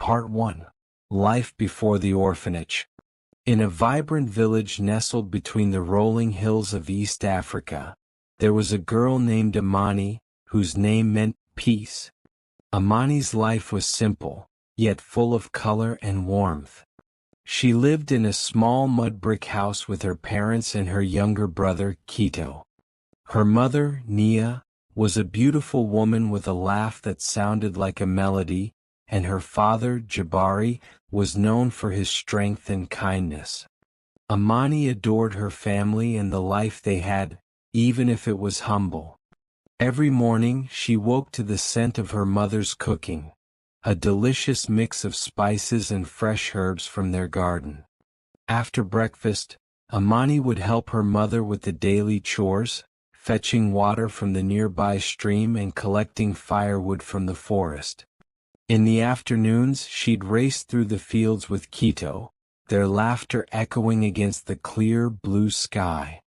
Part 1. Life before the orphanage. In a vibrant village nestled between the rolling hills of East Africa, there was a girl named Amani, whose name meant peace. Amani's life was simple, yet full of color and warmth. She lived in a small mud brick house with her parents and her younger brother, Kito. Her mother, Nia, was a beautiful woman with a laugh that sounded like a melody, and her father, Jabari, was known for his strength and kindness. Amani adored her family and the life they had, even if it was humble. Every morning she woke to the scent of her mother's cooking, a delicious mix of spices and fresh herbs from their garden. After breakfast, Amani would help her mother with the daily chores, fetching water from the nearby stream and collecting firewood from the forest. In the afternoons she'd race through the fields with Kito, their laughter echoing against the clear blue sky.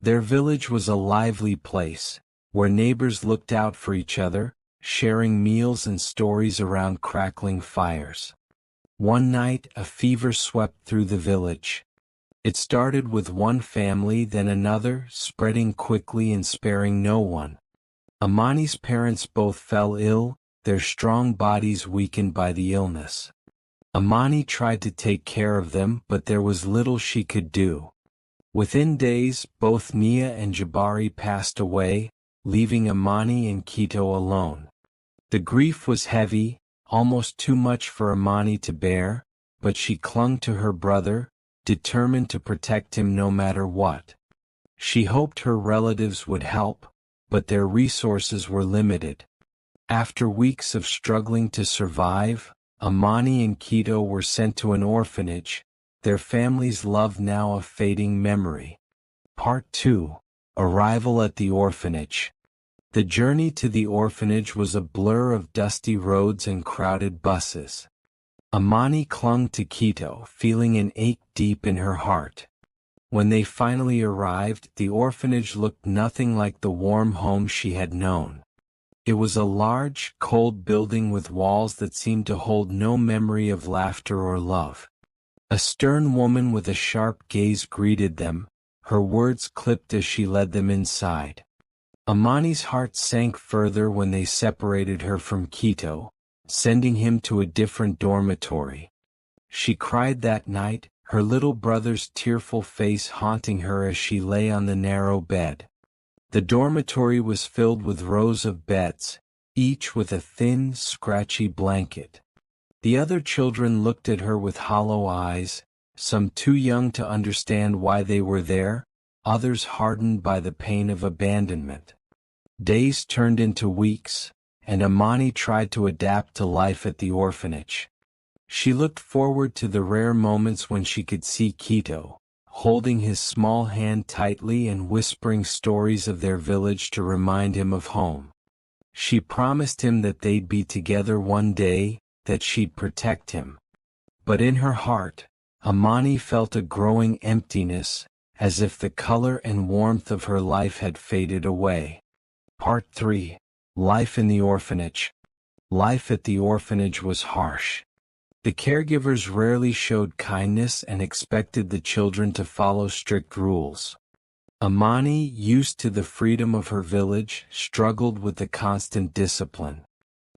Their village was a lively place, where neighbors looked out for each other, sharing meals and stories around crackling fires. One night a fever swept through the village. It started with one family, then another, spreading quickly and sparing no one. Amani's parents both fell ill, their strong bodies weakened by the illness. Amani tried to take care of them, but there was little she could do. Within days, both Nia and Jabari passed away, leaving Amani and Kito alone. The grief was heavy, almost too much for Amani to bear, but she clung to her brother, determined to protect him no matter what. She hoped her relatives would help, but their resources were limited. After weeks of struggling to survive, Amani and Kito were sent to an orphanage, their family's love now a fading memory. Part 2. Arrival at the orphanage. The journey to the orphanage was a blur of dusty roads and crowded buses. Amani clung to Kito, feeling an ache deep in her heart. When they finally arrived, the orphanage looked nothing like the warm home she had known. It was a large, cold building with walls that seemed to hold no memory of laughter or love. A stern woman with a sharp gaze greeted them, her words clipped as she led them inside. Amani's heart sank further when they separated her from Kito, sending him to a different dormitory. She cried that night, her little brother's tearful face haunting her as she lay on the narrow bed. The dormitory was filled with rows of beds, each with a thin, scratchy blanket. The other children looked at her with hollow eyes, some too young to understand why they were there, others hardened by the pain of abandonment. Days turned into weeks, and Amani tried to adapt to life at the orphanage. She looked forward to the rare moments when she could see Kito, holding his small hand tightly and whispering stories of their village to remind him of home. She promised him that they'd be together one day, that she'd protect him. But in her heart, Amani felt a growing emptiness, as if the color and warmth of her life had faded away. Part 3. Life in the orphanage. Life at the orphanage was harsh. The caregivers rarely showed kindness and expected the children to follow strict rules. Amani, used to the freedom of her village, struggled with the constant discipline.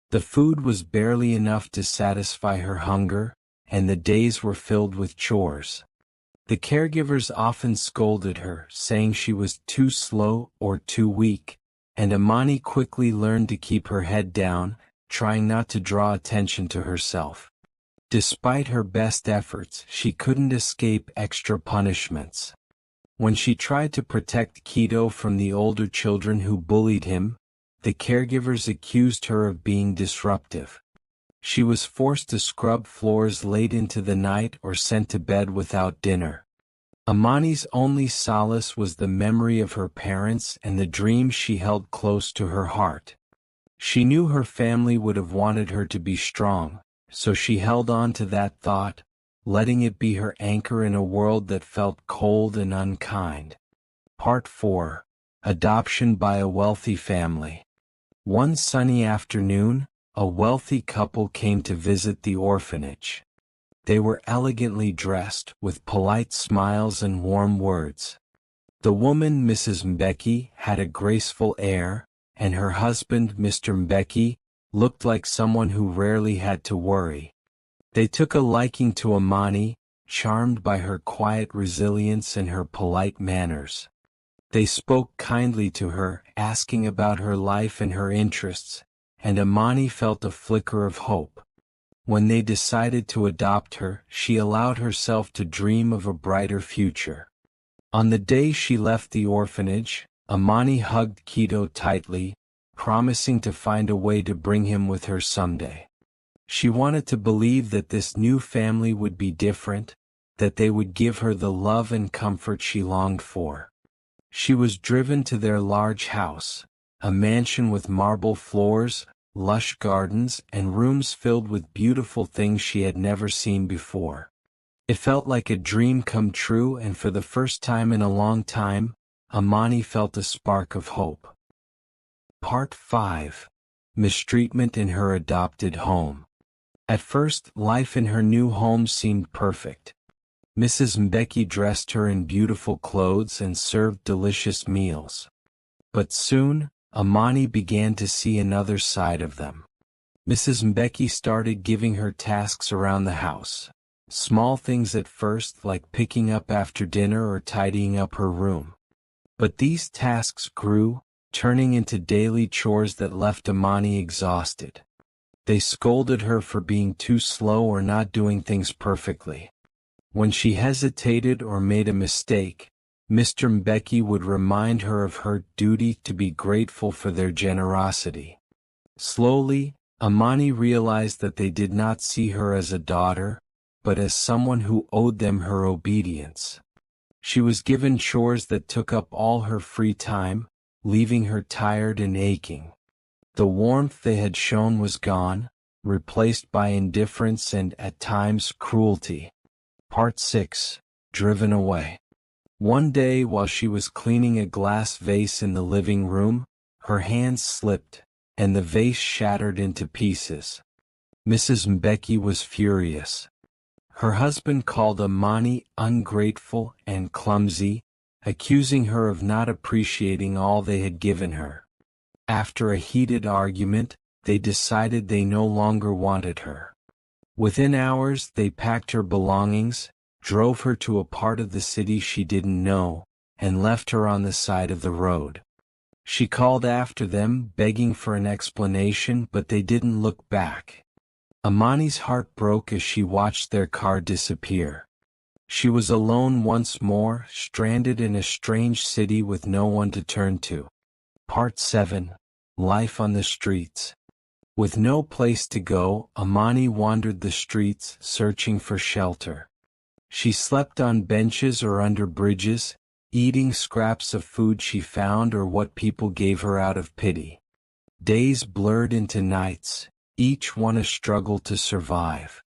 The food was barely enough to satisfy her hunger, and the days were filled with chores. The caregivers often scolded her, saying she was too slow or too weak, and Amani quickly learned to keep her head down, trying not to draw attention to herself. Despite her best efforts, she couldn't escape extra punishments. When she tried to protect Kito from the older children who bullied him, the caregivers accused her of being disruptive. She was forced to scrub floors late into the night or sent to bed without dinner. Amani's only solace was the memory of her parents and the dreams she held close to her heart. She knew her family would have wanted her to be strong, so she held on to that thought, letting it be her anchor in a world that felt cold and unkind. Part 4. Adoption by a wealthy family. One sunny afternoon, a wealthy couple came to visit the orphanage. They were elegantly dressed, with polite smiles and warm words. The woman, Mrs. Mbeki, had a graceful air, and her husband, Mr. Mbeki, looked like someone who rarely had to worry. They took a liking to Amani, charmed by her quiet resilience and her polite manners. They spoke kindly to her, asking about her life and her interests, and Amani felt a flicker of hope. When they decided to adopt her, she allowed herself to dream of a brighter future. On the day she left the orphanage, Amani hugged Kito tightly, promising to find a way to bring him with her someday. She wanted to believe that this new family would be different, that they would give her the love and comfort she longed for. She was driven to their large house, a mansion with marble floors, lush gardens, and rooms filled with beautiful things she had never seen before. It felt like a dream come true, and for the first time in a long time, Amani felt a spark of hope. Part 5. Mistreatment in her adopted home. At first, life in her new home seemed perfect. Mrs. Mbeki dressed her in beautiful clothes and served delicious meals. But soon, Amani began to see another side of them. Mrs. Mbeki started giving her tasks around the house. Small things at first, like picking up after dinner or tidying up her room. But these tasks grew, turning into daily chores that left Amani exhausted. They scolded her for being too slow or not doing things perfectly. When she hesitated or made a mistake, Mr. Mbeki would remind her of her duty to be grateful for their generosity. Slowly, Amani realized that they did not see her as a daughter, but as someone who owed them her obedience. She was given chores that took up all her free time, leaving her tired and aching. The warmth they had shown was gone, replaced by indifference and, at times, cruelty. Part 6. Driven away. One day, while she was cleaning a glass vase in the living room, her hands slipped, and the vase shattered into pieces. Mrs. Mbeki was furious. Her husband called Amani ungrateful and clumsy, accusing her of not appreciating all they had given her. After a heated argument, they decided they no longer wanted her. Within hours, they packed her belongings, drove her to a part of the city she didn't know, and left her on the side of the road. She called after them, begging for an explanation, but they didn't look back. Amani's heart broke as she watched their car disappear. She was alone once more, stranded in a strange city with no one to turn to. Part 7. Life on the streets. With no place to go, Amani wandered the streets, searching for shelter. She slept on benches or under bridges, eating scraps of food she found or what people gave her out of pity. Days blurred into nights, each one a struggle to survive.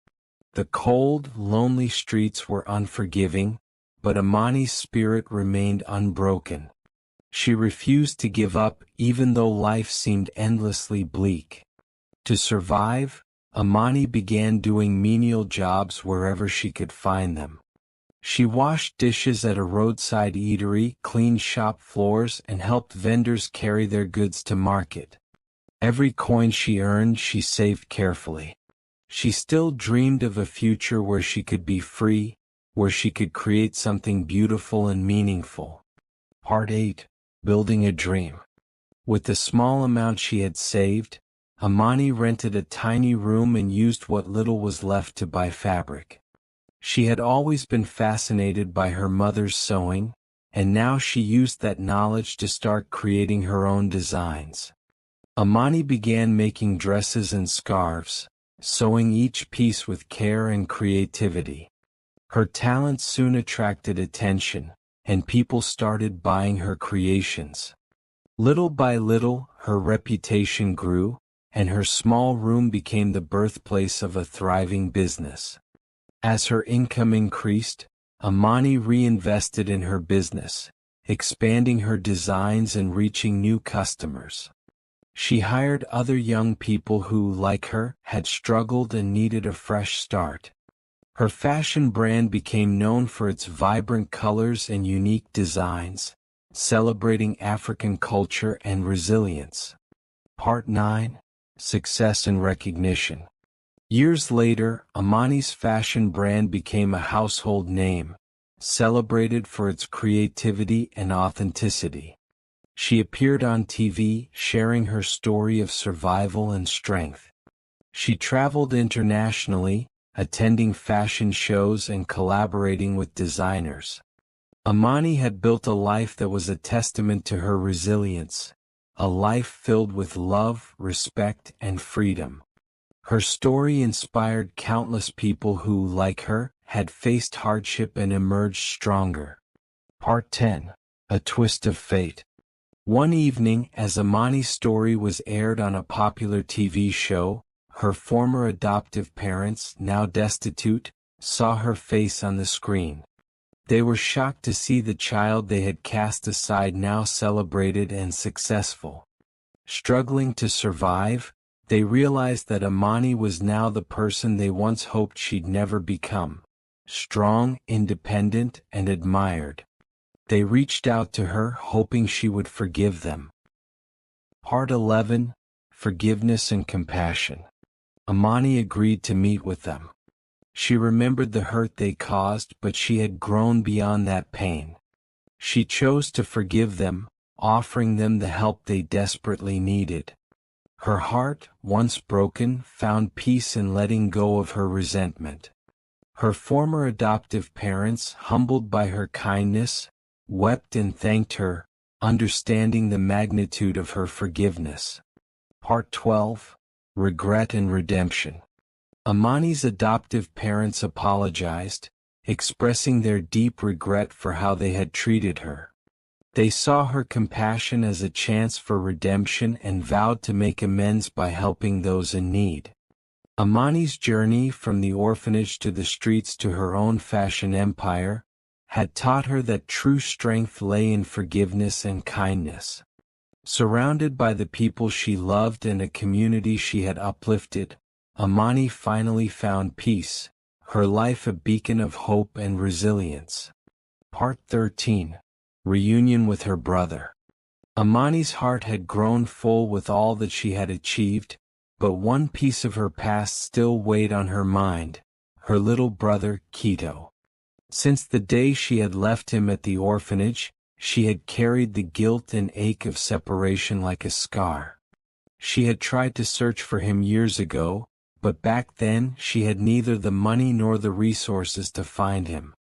The cold, lonely streets were unforgiving, but Amani's spirit remained unbroken. She refused to give up even though life seemed endlessly bleak. To survive, Amani began doing menial jobs wherever she could find them. She washed dishes at a roadside eatery, cleaned shop floors, and helped vendors carry their goods to market. Every coin she earned she saved carefully. She still dreamed of a future where she could be free, where she could create something beautiful and meaningful. Part 8. Building a dream. With the small amount she had saved, Amani rented a tiny room and used what little was left to buy fabric. She had always been fascinated by her mother's sewing, and now she used that knowledge to start creating her own designs. Amani began making dresses and scarves, sewing each piece with care and creativity. Her talent soon attracted attention, and people started buying her creations. Little by little, her reputation grew, and her small room became the birthplace of a thriving business. As her income increased, Amani reinvested in her business, expanding her designs and reaching new customers. She hired other young people who, like her, had struggled and needed a fresh start. Her fashion brand became known for its vibrant colors and unique designs, celebrating African culture and resilience. Part 9. Success and Recognition. Years later, Amani's fashion brand became a household name, celebrated for its creativity and authenticity. She appeared on TV, sharing her story of survival and strength. She traveled internationally, attending fashion shows and collaborating with designers. Amani had built a life that was a testament to her resilience, a life filled with love, respect, and freedom. Her story inspired countless people who, like her, had faced hardship and emerged stronger. Part 10. A Twist of Fate. One evening, as Amani's story was aired on a popular TV show, her former adoptive parents, now destitute, saw her face on the screen. They were shocked to see the child they had cast aside now celebrated and successful. Struggling to survive, they realized that Amani was now the person they once hoped she'd never become: strong, independent, and admired. They reached out to her, hoping she would forgive them. Part 11. Forgiveness and Compassion. Amani agreed to meet with them. She remembered the hurt they caused, but she had grown beyond that pain. She chose to forgive them, offering them the help they desperately needed. Her heart, once broken, found peace in letting go of her resentment. Her former adoptive parents, humbled by her kindness, wept and thanked her, understanding the magnitude of her forgiveness. Part 12. Regret and Redemption. Amani's adoptive parents apologized, expressing their deep regret for how they had treated her. They saw her compassion as a chance for redemption and vowed to make amends by helping those in need. Amani's journey from the orphanage to the streets to her own fashion empire had taught her that true strength lay in forgiveness and kindness. Surrounded by the people she loved and a community she had uplifted, Amani finally found peace, her life a beacon of hope and resilience. Part 13. Reunion with her brother. Amani's heart had grown full with all that she had achieved, but one piece of her past still weighed on her mind: her little brother, Kito. Since the day she had left him at the orphanage, she had carried the guilt and ache of separation like a scar. She had tried to search for him years ago, but back then she had neither the money nor the resources to find him.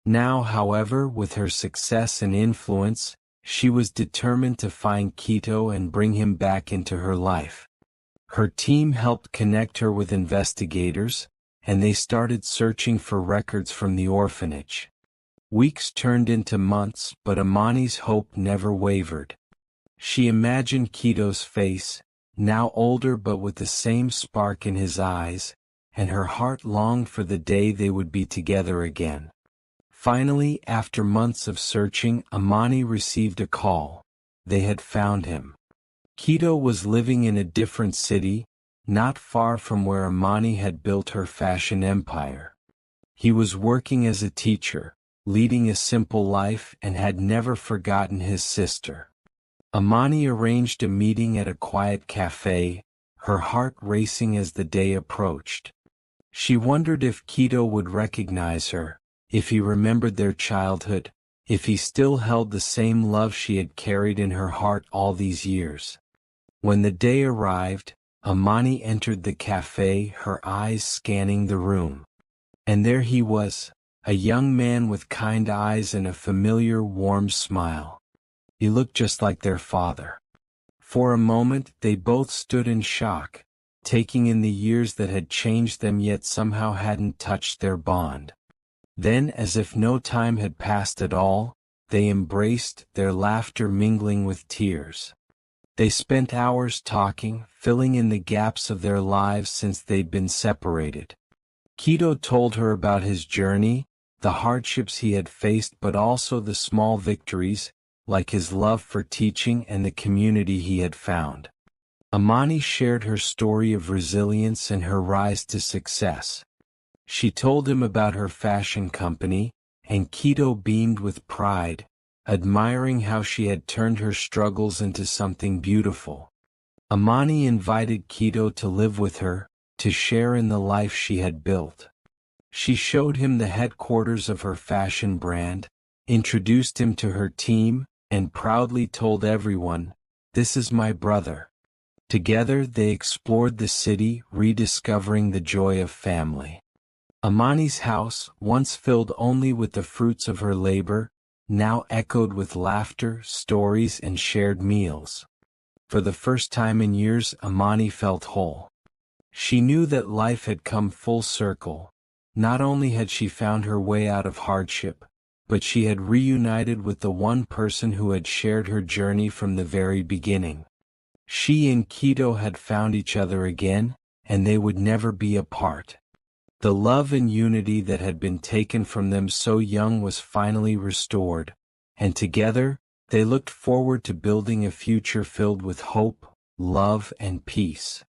Now, however, with her success and influence, she was determined to find Kito and bring him back into her life. Her team helped connect her with investigators, and they started searching for records from the orphanage. Weeks turned into months, but Amani's hope never wavered. She imagined Kito's face, now older but with the same spark in his eyes, and her heart longed for the day they would be together again. Finally, after months of searching, Amani received a call. They had found him. Kito was living in a different city, not far from where Amani had built her fashion empire. He was working as a teacher, leading a simple life, and had never forgotten his sister. Amani arranged a meeting at a quiet cafe, her heart racing as the day approached. She wondered if Kito would recognize her, if he remembered their childhood, if he still held the same love she had carried in her heart all these years. When the day arrived, Amani entered the cafe, her eyes scanning the room. And there he was, a young man with kind eyes and a familiar warm smile. He looked just like their father. For a moment they both stood in shock, taking in the years that had changed them yet somehow hadn't touched their bond. Then, as if no time had passed at all, they embraced, their laughter mingling with tears. They spent hours talking, filling in the gaps of their lives since they'd been separated. Kito told her about his journey, the hardships he had faced, but also the small victories, like his love for teaching and the community he had found. Amani shared her story of resilience and her rise to success. She told him about her fashion company, and Kito beamed with pride, admiring how she had turned her struggles into something beautiful. Amani invited Kito to live with her, to share in the life she had built. She showed him the headquarters of her fashion brand, introduced him to her team, and proudly told everyone, "This is my brother." Together they explored the city, rediscovering the joy of family. Amani's house, once filled only with the fruits of her labor, now echoed with laughter, stories, and shared meals. For the first time in years, Amani felt whole. She knew that life had come full circle. Not only had she found her way out of hardship, but she had reunited with the one person who had shared her journey from the very beginning. She and Kito had found each other again, and they would never be apart. The love and unity that had been taken from them so young was finally restored, and together, they looked forward to building a future filled with hope, love, and peace.